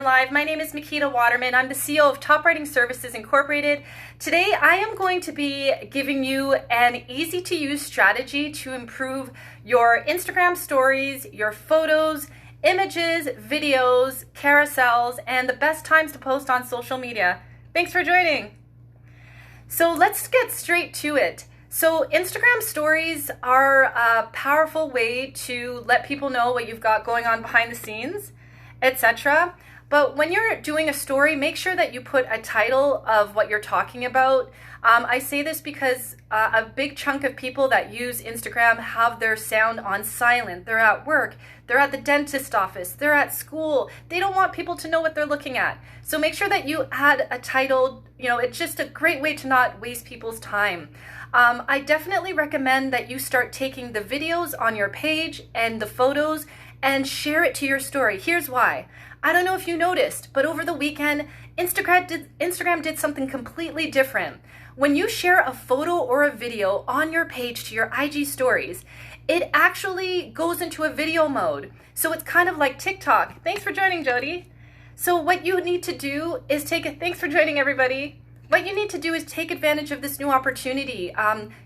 Live. My name is Makita Waterman. I'm the CEO of Top Writing Services Incorporated. Today I am going to be giving you an easy to use strategy to improve your Instagram stories, your photos, images, videos, carousels, and the best times to post on social media. Thanks for joining. So let's get straight to it. So Instagram stories are a powerful way to let people know what you've got going on behind the scenes, etc. But when you're doing a story, make sure that you put a title of what you're talking about. I say this because a big chunk of people that use Instagram have their sound on silent. They're at work, they're at the dentist office, they're at school. They don't want people to know what they're looking at. So make sure that you add a title. It's just a great way to not waste people's time. I definitely recommend that you start taking the videos on your page and the photos and share it to your story. Here's why. I don't know if you noticed, but over the weekend, Instagram did something completely different. When you share a photo or a video on your page to your IG stories, it actually goes into a video mode. So it's kind of like TikTok. Thanks for joining, Jody. So what you need to do is thanks for joining, everybody. What you need to do is take advantage of this new opportunity.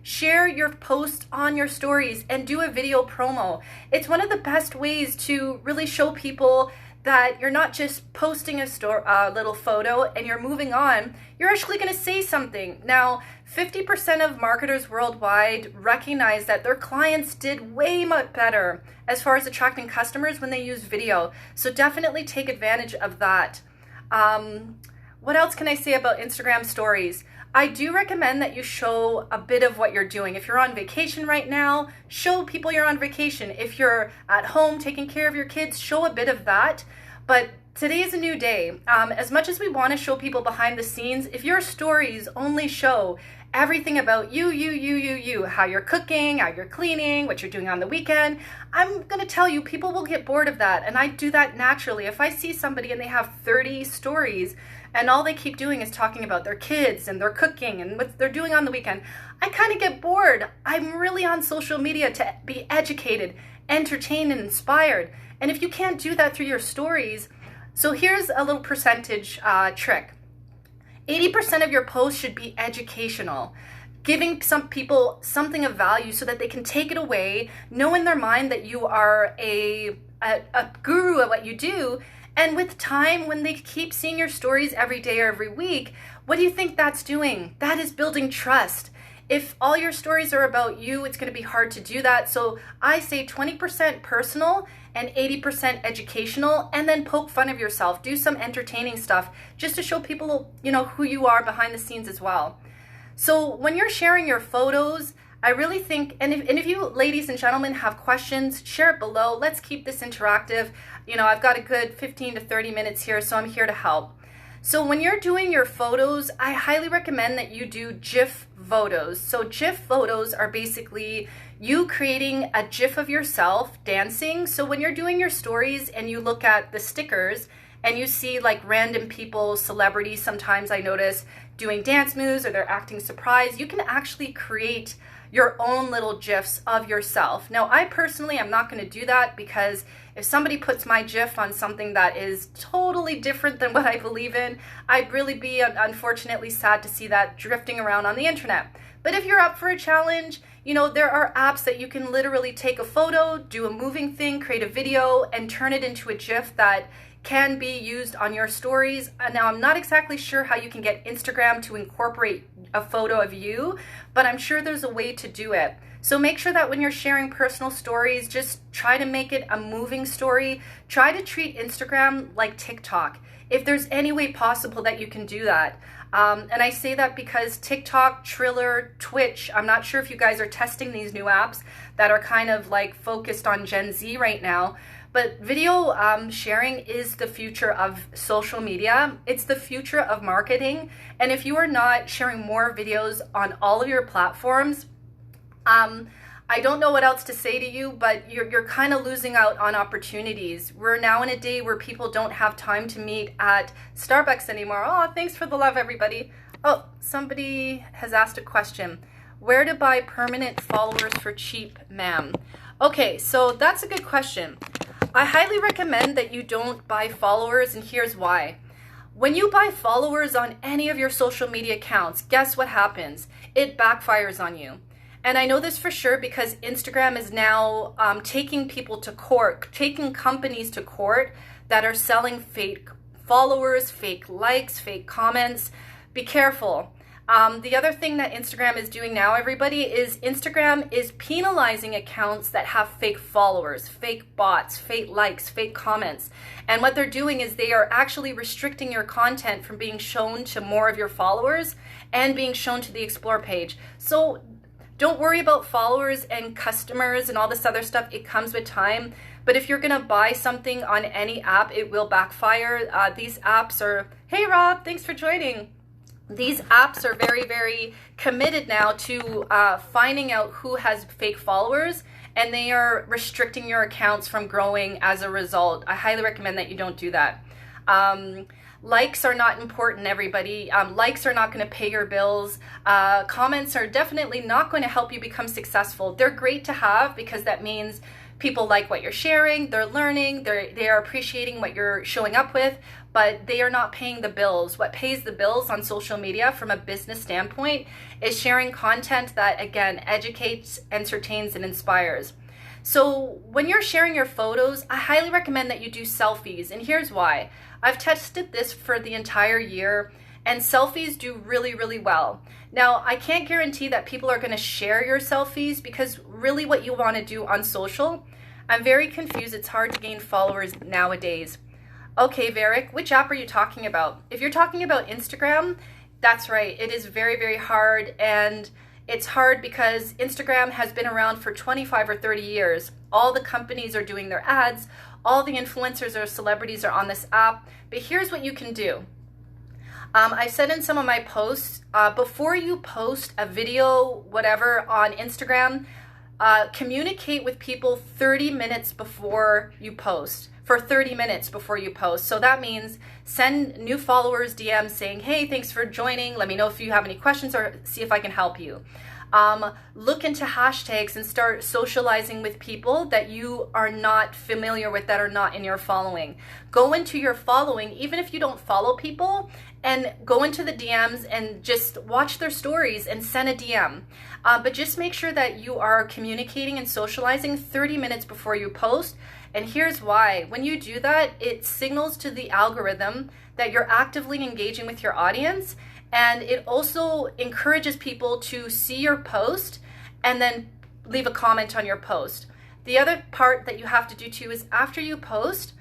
Share your post on your stories and do a video promo. It's one of the best ways to really show people that you're not just posting a little photo and you're moving on. You're actually going to say something. Now, 50% of marketers worldwide recognize that their clients did way much better as far as attracting customers when they use video. So definitely take advantage of that. What else can I say about Instagram stories? I do recommend that you show a bit of what you're doing. If you're on vacation right now, show people you're on vacation. If you're at home taking care of your kids, show a bit of that. But today is a new day. As much as we want to show people behind the scenes, if your stories only show everything about you, how you're cooking, how you're cleaning, what you're doing on the weekend, I'm going to tell you, people will get bored of that. And I do that naturally. If I see somebody and they have 30 stories and all they keep doing is talking about their kids and their cooking and what they're doing on the weekend, I kind of get bored. I'm really on social media to be educated, entertained, and inspired. And if you can't do that through your stories, so here's a little percentage trick. 80% of your posts should be educational, giving some people something of value so that they can take it away, know in their mind that you are a guru at what you do. And with time, when they keep seeing your stories every day or every week, what do you think that's doing? That is building trust. If all your stories are about you, it's going to be hard to do that. So I say 20% personal and 80% educational, and then poke fun of yourself. Do some entertaining stuff just to show people, who you are behind the scenes as well. So when you're sharing your photos, I really think, and if you ladies and gentlemen have questions, share it below. Let's keep this interactive. I've got a good 15 to 30 minutes here, so I'm here to help. So when you're doing your photos, I highly recommend that you do GIF photos. So GIF photos are basically you creating a GIF of yourself dancing. So when you're doing your stories and you look at the stickers and you see like random people, celebrities, sometimes I notice doing dance moves or they're acting surprised, you can actually create your own little GIFs of yourself. Now, I personally am not going to do that because if somebody puts my GIF on something that is totally different than what I believe in, I'd really be unfortunately sad to see that drifting around on the internet. But if you're up for a challenge, there are apps that you can literally take a photo, do a moving thing, create a video, and turn it into a GIF that can be used on your stories. Now, I'm not exactly sure how you can get Instagram to incorporate a photo of you, but I'm sure there's a way to do it. So make sure that when you're sharing personal stories, just try to make it a moving story. Try to treat Instagram like TikTok, if there's any way possible that you can do that. And I say that because TikTok, Triller, Twitch, I'm not sure if you guys are testing these new apps that are kind of like focused on Gen Z right now, but video sharing is the future of social media. It's the future of marketing. And if you are not sharing more videos on all of your platforms, I don't know what else to say to you, but you're kind of losing out on opportunities. We're now in a day where people don't have time to meet at Starbucks anymore. Oh, thanks for the love, everybody. Oh, somebody has asked a question. Where to buy permanent followers for cheap, ma'am? Okay, so that's a good question. I highly recommend that you don't buy followers, and here's why. When you buy followers on any of your social media accounts, guess what happens? It backfires on you. And I know this for sure because Instagram is now taking people to court, taking companies to court that are selling fake followers, fake likes, fake comments. Be careful. The other thing that Instagram is doing now, everybody, is Instagram is penalizing accounts that have fake followers, fake bots, fake likes, fake comments. And what they're doing is they are actually restricting your content from being shown to more of your followers and being shown to the Explore page. So don't worry about followers and customers and all this other stuff. It comes with time. But if you're going to buy something on any app, it will backfire. These apps are, hey Rob, thanks for joining. These apps are very, very committed now to finding out who has fake followers, and they are restricting your accounts from growing as a result. I highly recommend that you don't do that. Likes are not important, everybody. Likes are not going to pay your bills. Comments are definitely not going to help you become successful. They're great to have because that means people like what you're sharing, they're learning, they are appreciating what you're showing up with, but they are not paying the bills. What pays the bills on social media from a business standpoint is sharing content that, again, educates, entertains, and inspires. So when you're sharing your photos, I highly recommend that you do selfies, and here's why. I've tested this for the entire year, and selfies do really, really well. Now, I can't guarantee that people are going to share your selfies because really what you want to do on social, I'm very confused. It's hard to gain followers nowadays. Okay, Varick, which app are you talking about? If you're talking about Instagram, that's right. It is very, very hard, and it's hard because Instagram has been around for 25 or 30 years. All the companies are doing their ads. All the influencers or celebrities are on this app. But here's what you can do. I said in some of my posts, before you post a video, whatever, on Instagram, communicate with people 30 minutes before you post. For 30 minutes before you post. So that means send new followers DMs saying, hey, thanks for joining. Let me know if you have any questions or see if I can help you. Look into hashtags and start socializing with people that you are not familiar with, that are not in your following. Go into your following, even if you don't follow people, and go into the DMs and just watch their stories and send a DM. But just make sure that you are communicating and socializing 30 minutes before you post. And here's why. When you do that, it signals to the algorithm that you're actively engaging with your audience, and it also encourages people to see your post and then leave a comment on your post. The other part that you have to do too is after you post,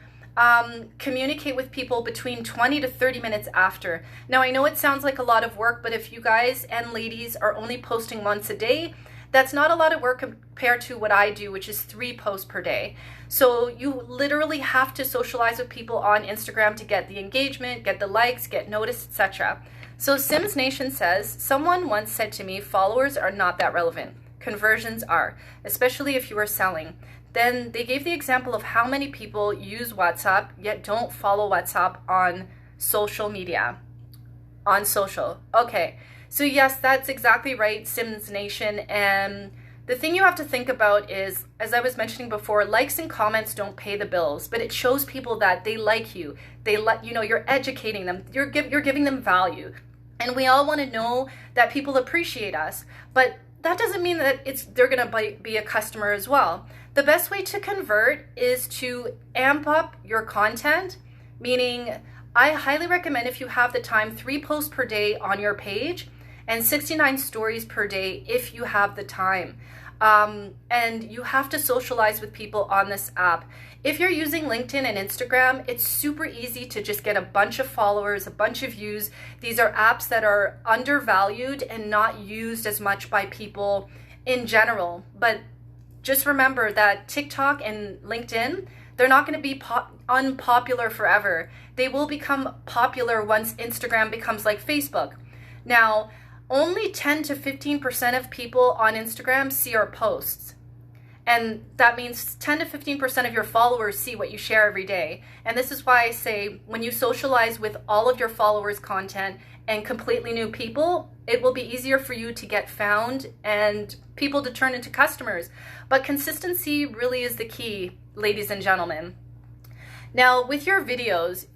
communicate with people between 20 to 30 minutes after. Now, I know it sounds like a lot of work, but if you guys and ladies are only posting once a day, that's not a lot of work compared to what I do, which is 3 posts per day. So you literally have to socialize with people on Instagram to get the engagement, get the likes, get noticed, etc. So Sims Nation says, someone once said to me, followers are not that relevant. Conversions are, especially if you are selling. Then they gave the example of how many people use WhatsApp yet don't follow WhatsApp on social media. On social. Okay. So yes, that's exactly right, Sims Nation. And the thing you have to think about is, as I was mentioning before, likes and comments don't pay the bills, but it shows people that they like you. They let you know, you're educating them. You're giving them value. And we all want to know that people appreciate us, but that doesn't mean that they're going to be a customer as well. The best way to convert is to amp up your content, meaning I highly recommend, if you have the time, 3 posts per day on your page and 69 stories per day if you have the time. And you have to socialize with people on this app. If you're using LinkedIn and Instagram, it's super easy to just get a bunch of followers, a bunch of views. These are apps that are undervalued and not used as much by people in general. But just remember that TikTok and LinkedIn, they're not going to be unpopular forever. They will become popular once Instagram becomes like Facebook. Now, only 10 to 15% of people on Instagram see our posts. And that means 10 to 15% of your followers see what you share every day. And this is why I say, when you socialize with all of your followers' content and completely new people, it will be easier for you to get found and people to turn into customers. But consistency really is the key, ladies and gentlemen. Now, with your videos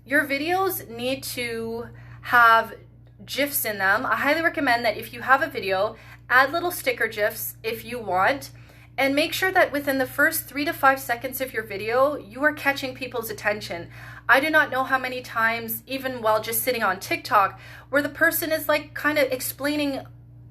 need to have GIFs in them. I highly recommend that if you have a video, add little sticker GIFs if you want, and make sure that within the first 3 to 5 seconds of your video, you are catching people's attention. I do not know how many times, even while just sitting on TikTok, where the person is like kind of explaining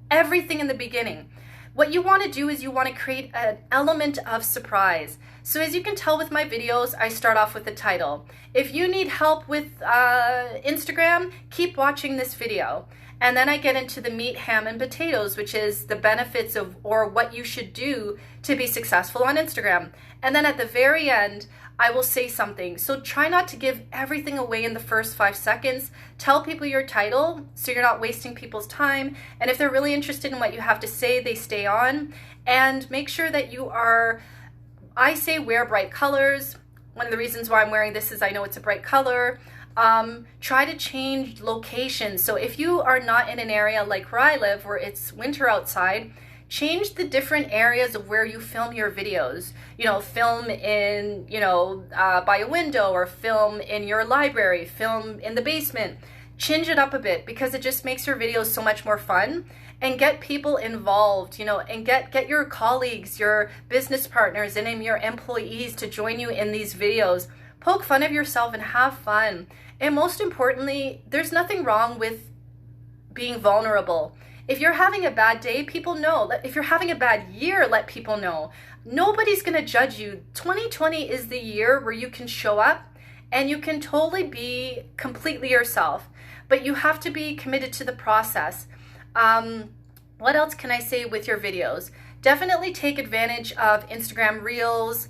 everything in the beginning. What you want to do is you want to create an element of surprise. So as you can tell with my videos, I start off with the title. If you need help with Instagram, keep watching this video. And then I get into the meat, ham, and potatoes, which is the benefits of, or what you should do to be successful on Instagram. And then at the very end, I will say something. So try not to give everything away in the first 5 seconds. Tell people your title so you're not wasting people's time. And if they're really interested in what you have to say, they stay on. And make sure that you are, I say wear bright colors. One of the reasons why I'm wearing this is I know it's a bright color. Try to change locations. So if you are not in an area like where I live, where it's winter outside, change the different areas of where you film your videos. You know, film in, by a window, or film in your library, film in the basement. Change it up a bit, because it just makes your videos so much more fun. And get people involved, and get your colleagues, your business partners, and even your employees to join you in these videos. Poke fun of yourself and have fun. And most importantly, there's nothing wrong with being vulnerable. If you're having a bad day, people know. If you're having a bad year, let people know. Nobody's going to judge you. 2020 is the year where you can show up and you can totally be completely yourself. But you have to be committed to the process. What else can I say with your videos? Definitely take advantage of Instagram Reels.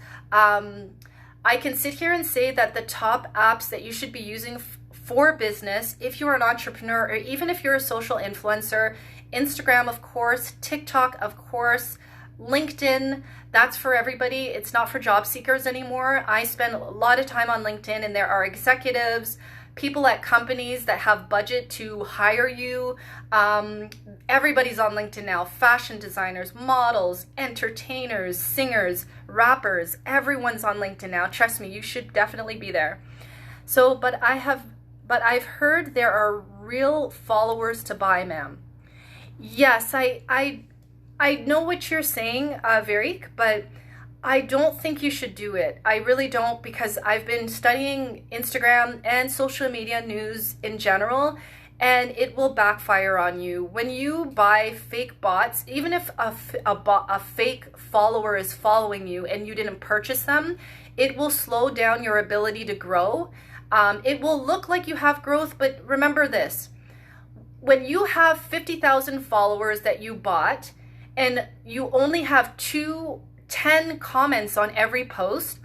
I can sit here and say that the top apps that you should be using for business, if you're an entrepreneur, or even if you're a social influencer, Instagram, of course, TikTok, of course, LinkedIn, that's for everybody. It's not for job seekers anymore. I spend a lot of time on LinkedIn, and there are executives, people at companies that have budget to hire you. Everybody's on LinkedIn now. Fashion designers, models, entertainers, singers, rappers, everyone's on LinkedIn now. Trust me, you should definitely be there. So, but I've heard there are real followers to buy, ma'am. Yes, I know what you're saying, Varik, but I don't think you should do it. I really don't, because I've been studying Instagram and social media news in general, and it will backfire on you. When you buy fake bots, even if a fake follower is following you and you didn't purchase them, it will slow down your ability to grow. It will look like you have growth, but remember this. When you have 50,000 followers that you bought and you only have 10 comments on every post,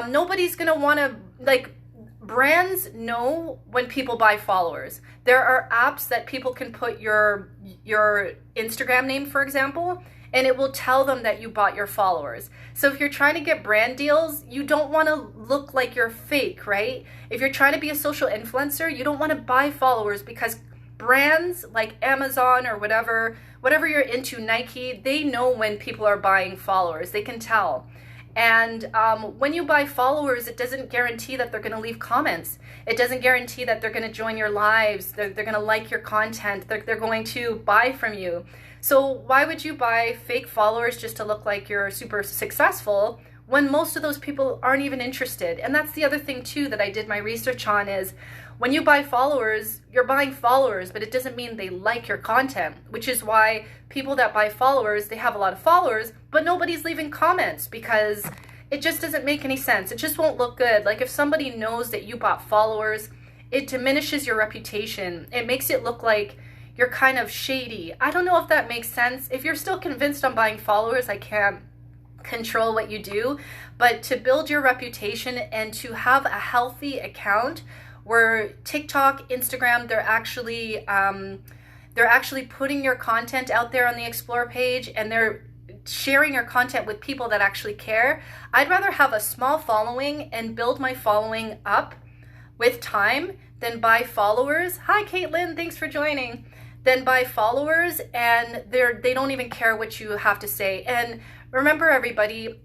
nobody's gonna want to, brands know when people buy followers. There are apps that people can put your Instagram name, for example, and it will tell them that you bought your followers. So if you're trying to get brand deals, you don't want to look like you're fake, right? If you're trying to be a social influencer, you don't want to buy followers, because brands like Amazon or whatever you're into, Nike, they know when people are buying followers. They can tell. And when you buy followers, it doesn't guarantee that they're going to leave comments. It doesn't guarantee that they're going to join your lives. They're going to like your content. They're going to buy from you. So why would you buy fake followers just to look like you're super successful when most of those people aren't even interested? And that's the other thing too that I did my research on, is when you buy followers, you're buying followers, but it doesn't mean they like your content, which is why people that buy followers, they have a lot of followers, but nobody's leaving comments, because it just doesn't make any sense. It just won't look good. Like if somebody knows that you bought followers, it diminishes your reputation. It makes it look like you're kind of shady. I don't know if that makes sense. If you're still convinced on buying followers, I can't control what you do, but to build your reputation and to have a healthy account where TikTok, Instagram, they're actually putting your content out there on the Explore page, and they're sharing your content with people that actually care. I'd rather have a small following and build my following up with time than buy followers. Hi, Caitlin, thanks for joining. Then buy followers and they don't even care what you have to say. And remember, everybody,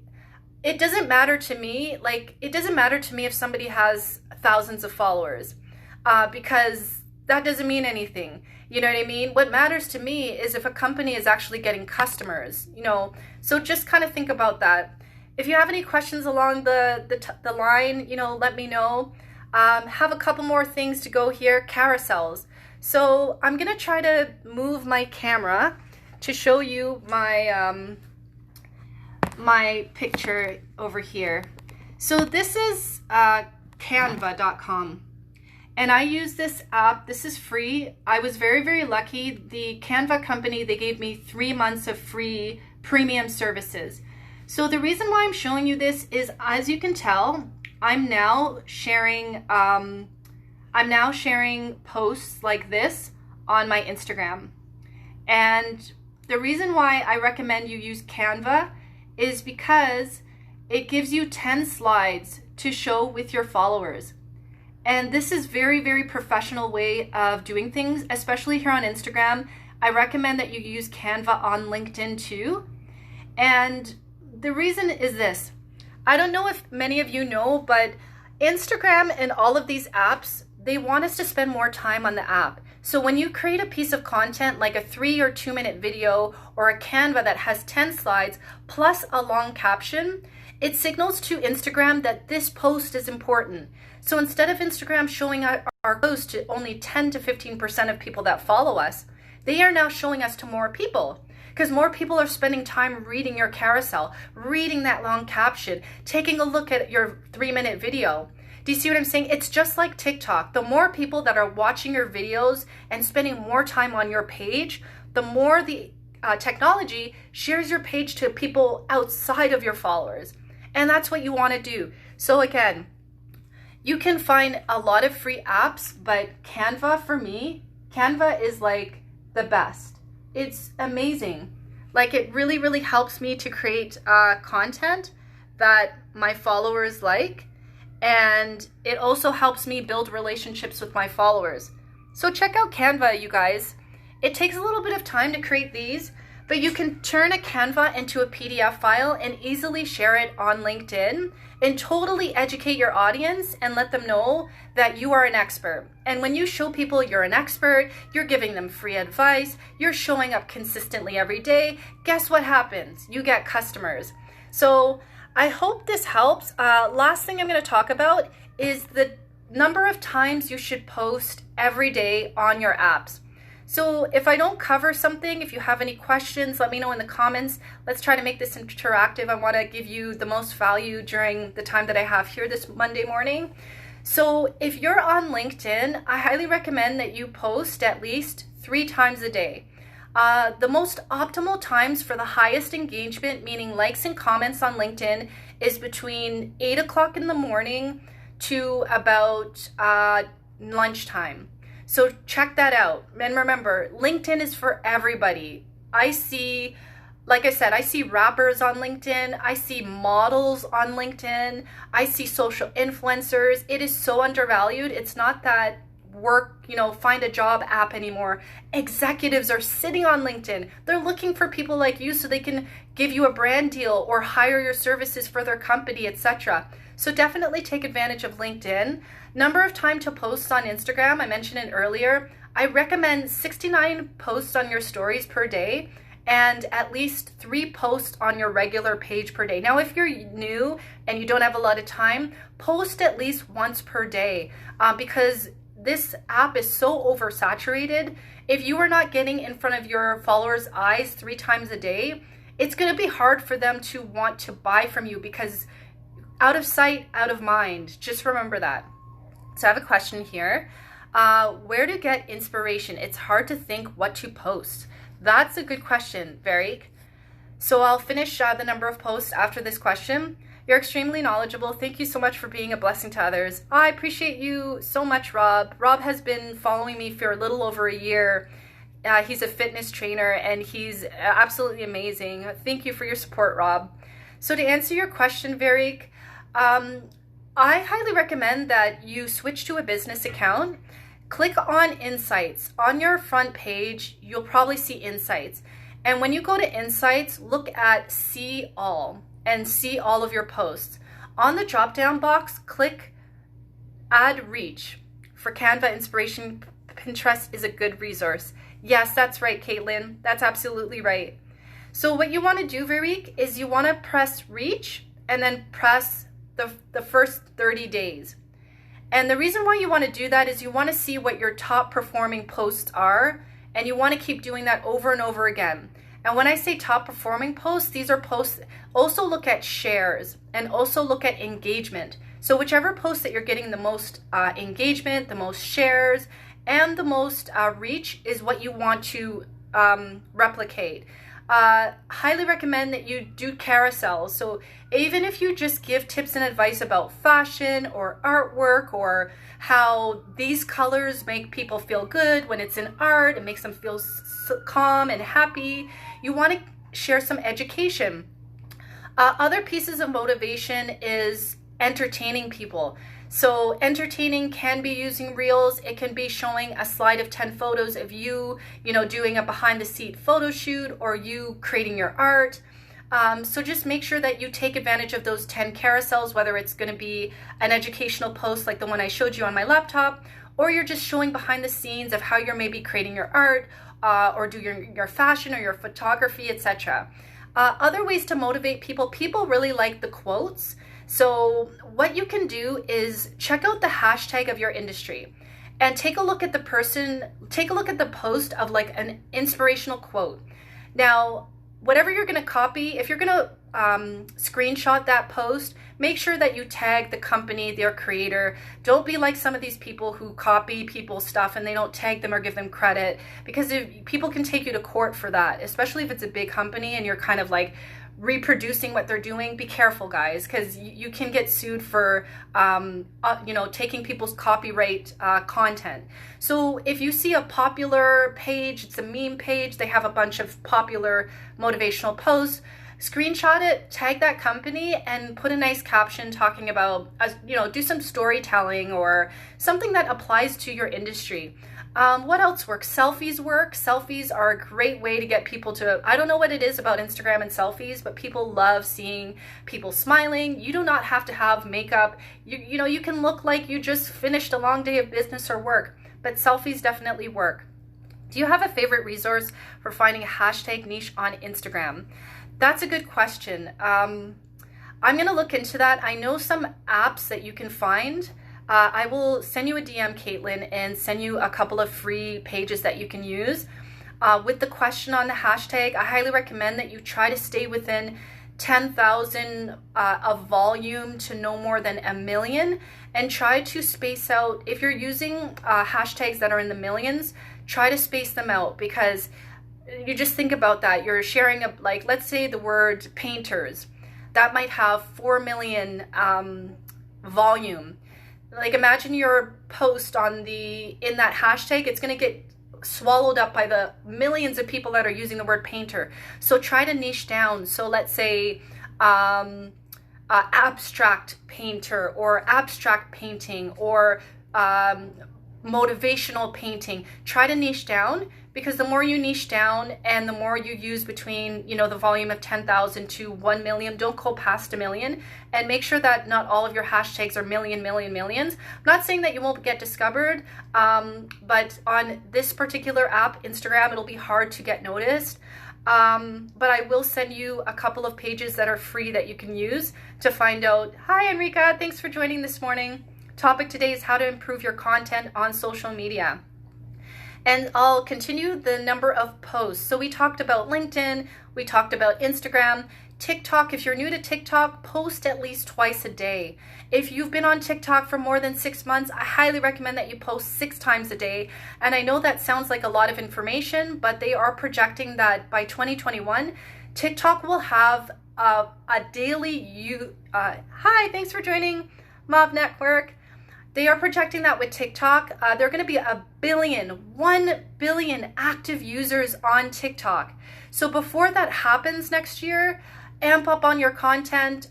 it doesn't matter to me. Like, it doesn't matter to me if somebody has thousands of followers, because that doesn't mean anything. You know what I mean? What matters to me is if a company is actually getting customers, you know? So just kind of think about that. If you have any questions along the line, you know, let me know. Have a couple more things to go here. Carousels. So I'm gonna try to move my camera to show you my my picture over here. So this is canva.com. And I use this app. This is free. I was very, very lucky. The Canva company, they gave me 3 months of free premium services. So the reason why I'm showing you this is, as you can tell, I'm now sharing posts like this on my Instagram. And the reason why I recommend you use Canva is because it gives you 10 slides to show with your followers. And this is very, very professional way of doing things, especially here on Instagram. I recommend that you use Canva on LinkedIn too. And the reason is this. I don't know if many of you know, but Instagram and all of these apps, they want us to spend more time on the app. So when you create a piece of content like a 3 or 2 minute video or a Canva that has 10 slides plus a long caption, it signals to Instagram that this post is important. So instead of Instagram showing our post to only 10 to 15% of people that follow us, they are now showing us to more people, because more people are spending time reading your carousel, reading that long caption, taking a look at your 3-minute video. Do you see what I'm saying? It's just like TikTok. The more people that are watching your videos and spending more time on your page, the more the technology shares your page to people outside of your followers. And that's what you want to do. So again, you can find a lot of free apps, but Canva, for me, Canva is like the best. It's amazing. Like, it really, really helps me to create content that my followers like. And it also helps me build relationships with my followers. So check out Canva, you guys. It takes a little bit of time to create these, but you can turn a Canva into a PDF file and easily share it on LinkedIn and totally educate your audience and let them know that you are an expert. And when you show people you're an expert, you're giving them free advice, you're showing up consistently every day, guess what happens? You get customers. So I hope this helps. Last thing I'm going to talk about is the number of times you should post every day on your apps. So if I don't cover something, if you have any questions, let me know in the comments. Let's try to make this interactive. I want to give you the most value during the time that I have here this Monday morning. So if you're on LinkedIn, I highly recommend that you post at least 3 times a day. The most optimal times for the highest engagement, meaning likes and comments on LinkedIn, is between 8 o'clock in the morning to about lunchtime. So check that out. And remember, LinkedIn is for everybody. I see, like I said, I see rappers on LinkedIn. I see models on LinkedIn. I see social influencers. It is so undervalued. It's not that work, find a job app anymore. Executives are sitting on LinkedIn. They're looking for people like you so they can give you a brand deal or hire your services for their company, etc. So definitely take advantage of LinkedIn. Number of time to post on Instagram, I mentioned it earlier. I recommend 69 posts on your stories per day and at least 3 posts on your regular page per day. Now, if you're new and you don't have a lot of time, post at least once per day because this app is so oversaturated. If you are not getting in front of your followers' eyes 3 times a day, it's going to be hard for them to want to buy from you, because out of sight, out of mind. Just remember that. So I have a question here. Where to get inspiration? It's hard to think what to post. That's a good question, Varik. So I'll finish the number of posts after this question. You're extremely knowledgeable. Thank you so much for being a blessing to others. I appreciate you so much, Rob. Rob has been following me for a little over a year. He's a fitness trainer and he's absolutely amazing. Thank you for your support, Rob. So to answer your question, Varik, I highly recommend that you switch to a business account. Click on Insights. On your front page, you'll probably see Insights. And when you go to Insights, look at See All. and see all of your posts. On the drop down box, click Add Reach. For Canva inspiration, Pinterest is a good resource. Yes, that's right, Caitlin. That's absolutely right. So what you want to do, Virik, is you want to press Reach and then press the first 30 days. And the reason why you want to do that is you want to see what your top performing posts are, and you want to keep doing that over and over again. And when I say top performing posts, these are posts, also look at shares and also look at engagement. So whichever post that you're getting the most engagement, the most shares, and the most reach is what you want to replicate. Highly recommend that you do carousels. So even if you just give tips and advice about fashion or artwork or how these colors make people feel good when it's in art, it makes them feel calm and happy, you want to share some education. Other pieces of motivation is entertaining people. So entertaining can be using reels. It can be showing a slide of 10 photos of you, doing a behind the seat photo shoot or you creating your art. So just make sure that you take advantage of those 10 carousels, whether it's going to be an educational post like the one I showed you on my laptop, or you're just showing behind the scenes of how you're maybe creating your art or do your fashion or your photography, etc. Other ways to motivate people really like the quotes. So what you can do is check out the hashtag of your industry and take a look at the post of like an inspirational quote. Now, whatever you're going to copy, if you're going to screenshot that post, make sure that you tag the company, their creator. Don't be like some of these people who copy people's stuff and they don't tag them or give them credit, because if people can take you to court for that, especially if it's a big company and you're kind of like reproducing what they're doing. Be careful, guys, because you can get sued for taking people's copyright content. So if you see a popular page, it's a meme page, they have a bunch of popular motivational posts, screenshot it, tag that company, and put a nice caption talking about, do some storytelling or something that applies to your industry. What else works? Selfies work. Selfies are a great way to get people to, I don't know what it is about Instagram and selfies, but people love seeing people smiling. You do not have to have makeup. You can look like you just finished a long day of business or work, but selfies definitely work. Do you have a favorite resource for finding a hashtag niche on Instagram? That's a good question. I'm going to look into that. I know some apps that you can find. I will send you a DM, Caitlin, and send you a couple of free pages that you can use. With the question on the hashtag, I highly recommend that you try to stay within 10,000 of volume to no more than 1 million, and try to space out, if you're using hashtags that are in the millions, try to space them out, because you just think about that. You're sharing, let's say the word painters, that might have 4 million volume. Like imagine your post in that hashtag, it's going to get swallowed up by the millions of people that are using the word painter. So try to niche down. So let's say abstract painter or abstract painting or motivational painting. Try to niche down, because the more you niche down and the more you use between, the volume of 10,000 to 1 million, don't go past 1 million, and make sure that not all of your hashtags are millions. I'm not saying that you won't get discovered, but on this particular app, Instagram, it'll be hard to get noticed. But I will send you a couple of pages that are free that you can use to find out. Hi, Enrica. Thanks for joining this morning. Topic today is how to improve your content on social media. And I'll continue the number of posts. So we talked about LinkedIn, we talked about Instagram, TikTok. If you're new to TikTok, post at least twice a day. If you've been on TikTok for more than 6 months, I highly recommend that you post 6 times a day. And I know that sounds like a lot of information, but they are projecting that by 2021, TikTok will have a daily, hi, thanks for joining Mob Network. They are projecting that with TikTok, there are going to be 1 billion active users on TikTok. So before that happens next year, amp up on your content.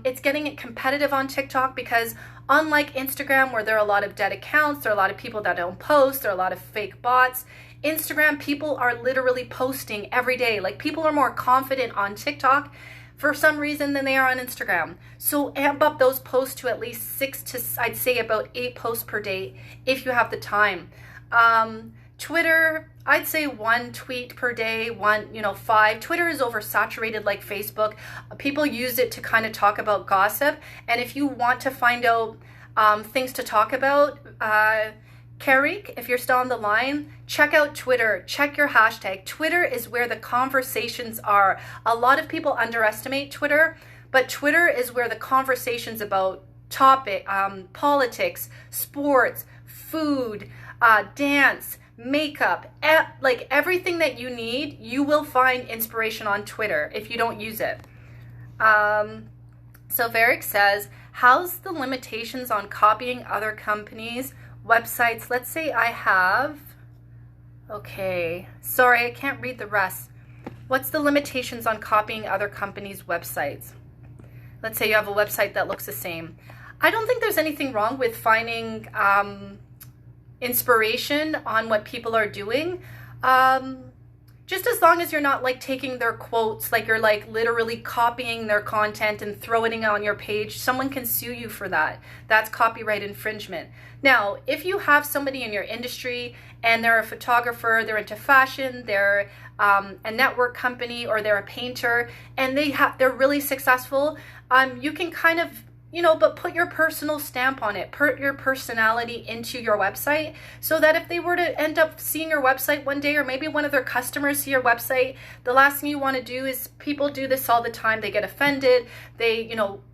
It's getting competitive on TikTok because unlike Instagram, where there are a lot of dead accounts, there are a lot of people that don't post, there are a lot of fake bots. Instagram, people are literally posting every day. Like, people are more confident on TikTok for some reason than they are on Instagram. So amp up those posts to at least 6 to, I'd say, about 8 posts per day if you have the time. Twitter, I'd say 1 tweet per day, 5. Twitter is oversaturated like Facebook. People use it to kind of talk about gossip. And if you want to find out things to talk about, Karik, if you're still on the line, check out Twitter. Check your hashtag. Twitter is where the conversations are. A lot of people underestimate Twitter, but Twitter is where the conversations about politics, sports, food, dance, makeup, like everything that you need, you will find inspiration on Twitter if you don't use it. So Varick says, how's the limitations on copying other companies' websites? Let's say I have, okay, sorry, I can't read the rest. What's the limitations on copying other companies' websites? Let's say you have a website that looks the same. I don't think there's anything wrong with finding inspiration on what people are doing. Just as long as you're not like taking their quotes, like you're like literally copying their content and throwing it on your page. Someone can sue you for that. That's copyright infringement. Now, if you have somebody in your industry and they're a photographer, they're into fashion, they're a network company, or they're a painter, and they're really successful, you can kind of, but put your personal stamp on it, put your personality into your website, so that if they were to end up seeing your website one day, or maybe one of their customers see your website, the last thing you want to do is, people do this all the time, they get offended, they,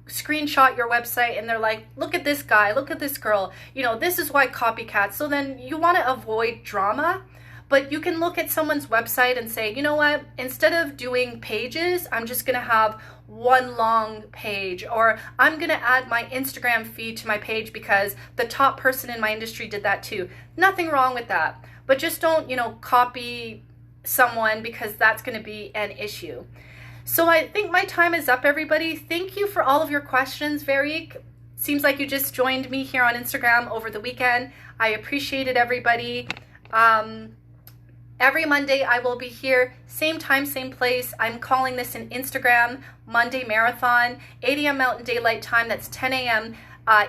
screenshot your website and they're like, look at this guy, look at this girl, this is why copycats. So then you want to avoid drama. But you can look at someone's website and say, you know what, instead of doing pages, I'm just going to have one long page, or I'm going to add my Instagram feed to my page because the top person in my industry did that too. Nothing wrong with that. But just don't, copy someone, because that's going to be an issue. So I think my time is up, everybody. Thank you for all of your questions, Varick. Seems like you just joined me here on Instagram over the weekend. I appreciate it, everybody. Every Monday I will be here, same time, same place. I'm calling this an Instagram Monday Marathon, 8 a.m. Mountain Daylight Time. That's 10 a.m.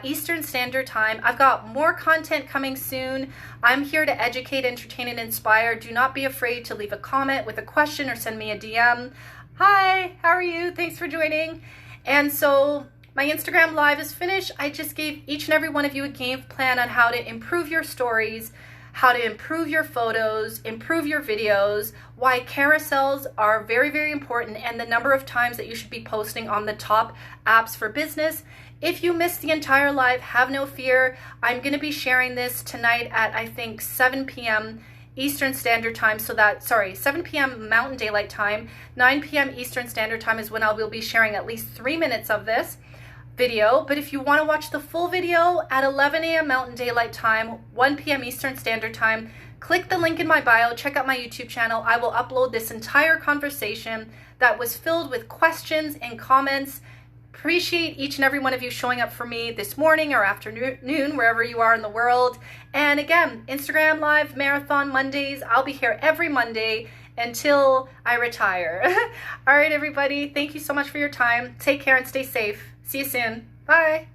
Eastern Standard Time. I've got more content coming soon. I'm here to educate, entertain, and inspire. Do not be afraid to leave a comment with a question or send me a DM. Hi, how are you? Thanks for joining. And so my Instagram Live is finished. I just gave each and every one of you a game plan on how to improve your stories, how to improve your photos, improve your videos, why carousels are very, very important, and the number of times that you should be posting on the top apps for business. If you missed the entire live, have no fear. I'm going to be sharing this tonight at, I think, 7 p.m. Eastern Standard Time. 7 p.m. Mountain Daylight Time. 9 p.m. Eastern Standard Time is when I will be sharing at least 3 minutes of this video. But if you want to watch the full video at 11 a.m. Mountain Daylight Time, 1 p.m. Eastern Standard Time, click the link in my bio, check out my YouTube channel. I will upload this entire conversation that was filled with questions and comments. Appreciate each and every one of you showing up for me this morning or afternoon, wherever you are in the world. And again, Instagram Live Marathon Mondays. I'll be here every Monday until I retire. All right, everybody. Thank you so much for your time. Take care and stay safe. See you soon. Bye.